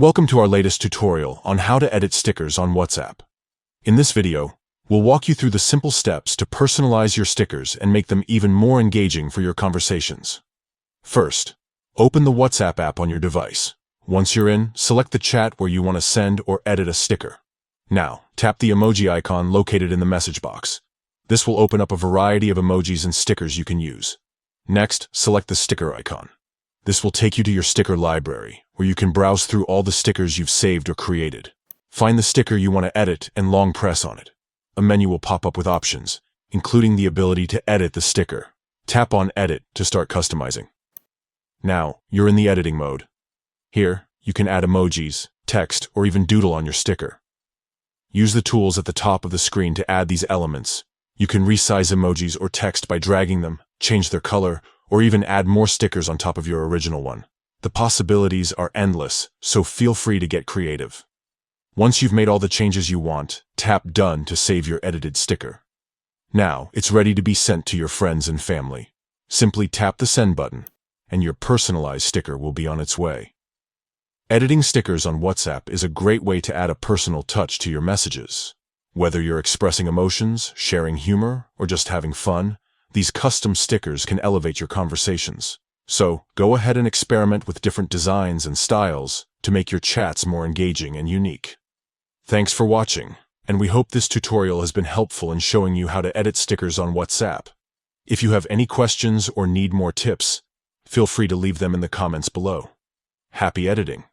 Welcome to our latest tutorial on how to edit stickers on WhatsApp. In this video, we'll walk you through the simple steps to personalize your stickers and make them even more engaging for your conversations. First, open the WhatsApp app on your device. Once you're in, select the chat where you want to send or edit a sticker. Now, tap the emoji icon located in the message box. This will open up a variety of emojis and stickers you can use. Next, select the sticker icon. This will take you to your sticker library, where you can browse through all the stickers you've saved or created. Find the sticker you want to edit and long press on it. A menu will pop up with options, including the ability to edit the sticker. Tap on Edit to start customizing. Now, you're in the editing mode. Here, you can add emojis, text, or even doodle on your sticker. Use the tools at the top of the screen to add these elements. You can resize emojis or text by dragging them, change their color, or even add more stickers on top of your original one. The possibilities are endless, so feel free to get creative. Once you've made all the changes you want, tap Done to save your edited sticker. Now, it's ready to be sent to your friends and family. Simply tap the Send button, and your personalized sticker will be on its way. Editing stickers on WhatsApp is a great way to add a personal touch to your messages. Whether you're expressing emotions, sharing humor, or just having fun, these custom stickers can elevate your conversations. So, go ahead and experiment with different designs and styles to make your chats more engaging and unique. Thanks for watching, and we hope this tutorial has been helpful in showing you how to edit stickers on WhatsApp. If you have any questions or need more tips, feel free to leave them in the comments below. Happy editing!